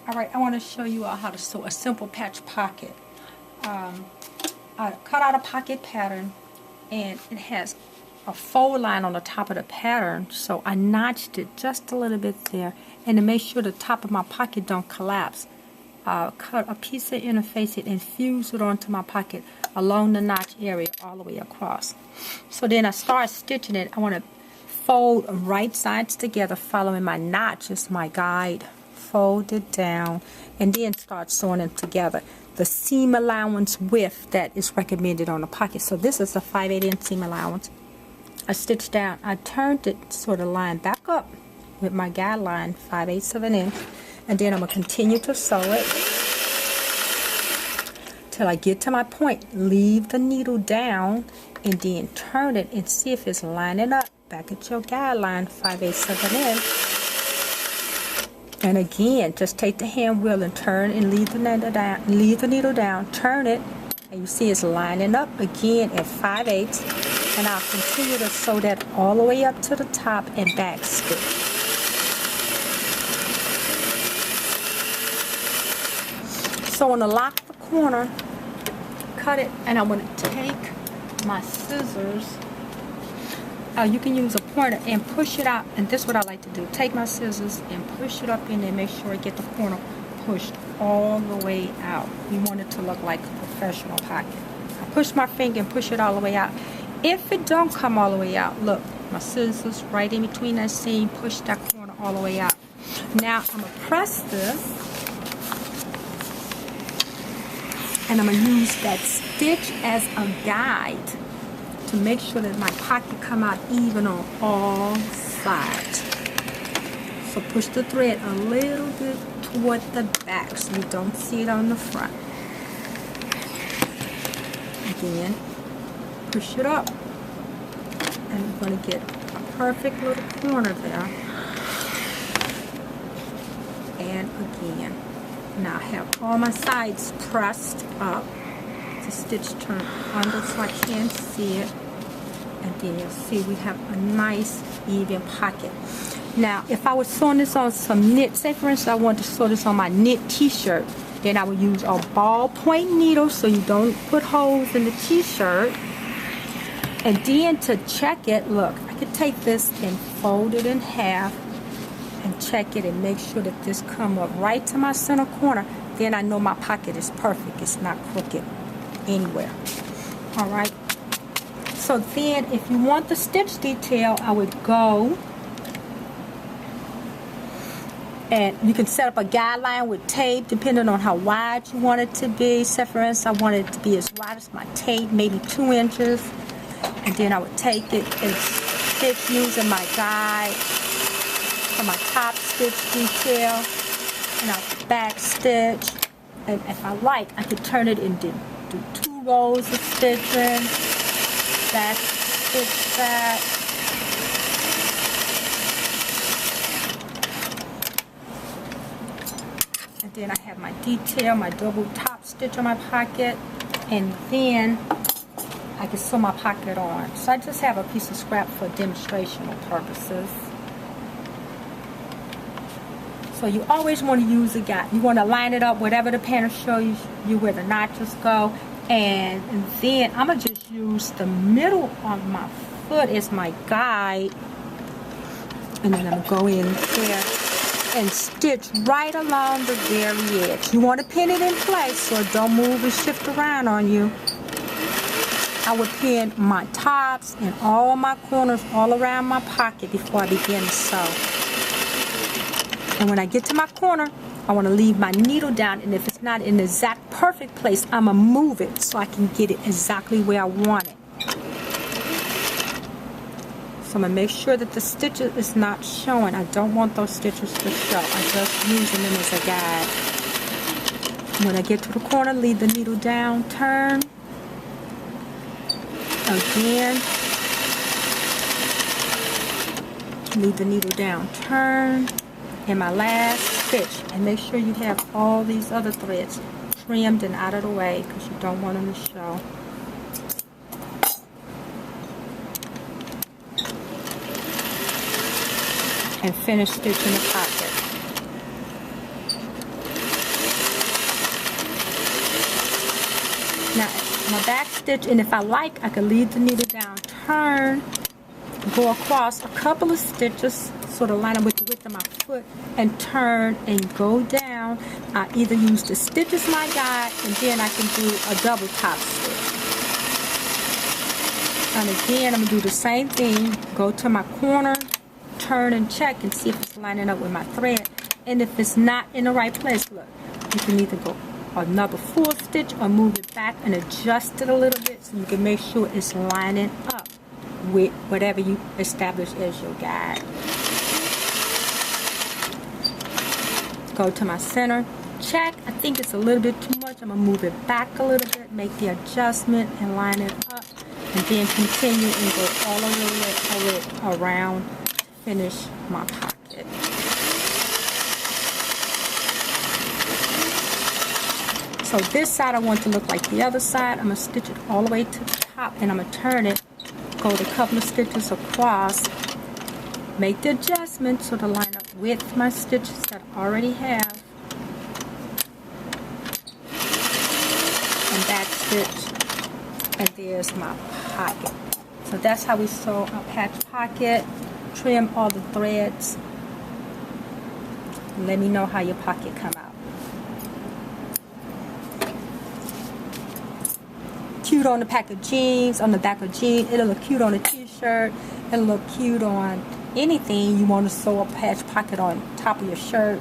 Alright, I want to show you how to sew a simple patch pocket. I cut out a pocket pattern, and it has a fold line on the top of the pattern, so I notched it just a little bit there, and to make sure the top of my pocket don't collapse, I cut a piece of interface it and fuse it onto my pocket along the notch area all the way across. So then I start stitching it. I want to fold right sides together following my notch as my guide. Fold it down and then start sewing them together. The seam allowance width that is recommended on the pocket. So this is a 5/8 inch seam allowance. I stitched down. I turned it so the line back up with my guide line 5/8 of an inch, and then I'm going to continue to sew it till I get to my point. Leave the needle down and then turn it and see if it's lining up back at your guide line 5/8 of an inch. And again, just take the hand wheel and turn and leave the needle down, turn it, and you see it's lining up again at 5/8. And I'll continue to sew that all the way up to the top and back stitch. So when I lock the corner, cut it, and I'm going to take my scissors. You can use a pointer and push it out, and this is what I like to do. Take my scissors and push it up in there, make sure I get the corner pushed all the way out. You want it to look like a professional pocket. I push my finger and push it all the way out. If it don't come all the way out, look, my scissors right in between that seam, push that corner all the way out. Now I'm going to press this, and I'm going to use that stitch as a guide to make sure that my pocket come out even on all sides. So push the thread a little bit toward the back so you don't see it on the front. Again, push it up, and I'm going to get a perfect little corner there. And again, now I have all my sides pressed up. The stitch turned under so I can't see it. And then you'll see we have a nice even pocket. Now if I was sewing this on some knit, say for instance I wanted to sew this on my knit t-shirt, then I would use a ballpoint needle so you don't put holes in the t-shirt. And then to check it, look, I could take this and fold it in half and check it and make sure that this come up right to my center corner. Then I know my pocket is perfect. It's not crooked anywhere. Alright, so then if you want the stitch detail, I would go and you can set up a guideline with tape depending on how wide you want it to be. Say for instance I want it to be as wide as my tape, maybe 2 inches, and then I would take it and stitch using my guide for my top stitch detail, and I'll back stitch, and if I like I could turn it into do 2 rows of stitching, back stitch that, and then I have my detail, my double top stitch on my pocket, and then I can sew my pocket on. So I just have a piece of scrap for demonstrational purposes. So you always want to use a guide. You want to line it up, whatever the pattern shows you where the notches go. And then I'm going to just use the middle of my foot as my guide. And then I'm going to go in there and stitch right along the very edge. You want to pin it in place so it don't move and shift around on you. I would pin my tops and all my corners all around my pocket before I begin to sew. And when I get to my corner, I want to leave my needle down, and if it's not in the exact perfect place, I'm going to move it so I can get it exactly where I want it. So I'm going to make sure that the stitches is not showing. I don't want those stitches to show. I'm just using them as a guide. When I get to the corner, leave the needle down, turn. Again. Leave the needle down, turn. And my last stitch, and make sure you have all these other threads trimmed and out of the way because you don't want them to show. And finish stitching the pocket. Now, my back stitch, and if I like, I can leave the needle down, turn, go across a couple of stitches, sort of line up with the width of my foot, and turn and go down. I either use the stitch as my guide, and then I can do a double top stitch. And again, I'm going to do the same thing. Go to my corner, turn and check and see if it's lining up with my thread. And if it's not in the right place, look, you can either go another full stitch or move it back and adjust it a little bit so you can make sure it's lining up with whatever you establish as your guide. Go to my center, check. I think it's a little bit too much. I'm going to move it back a little bit, make the adjustment and line it up, and then continue and go all the way around to finish my pocket. So this side I want to look like the other side. I'm going to stitch it all the way to the top, and I'm going to turn it, go a couple of stitches across, make the adjustment so to line up with my stitches that I already have, and back stitch, and there's my pocket. So that's how we sew our patch pocket. Trim all the threads, and let me know how your pocket come out. Cute on the pack of jeans, on the back of jeans. It'll look cute on a t-shirt. It'll look cute on anything you want to sew a patch pocket on top of your shirt.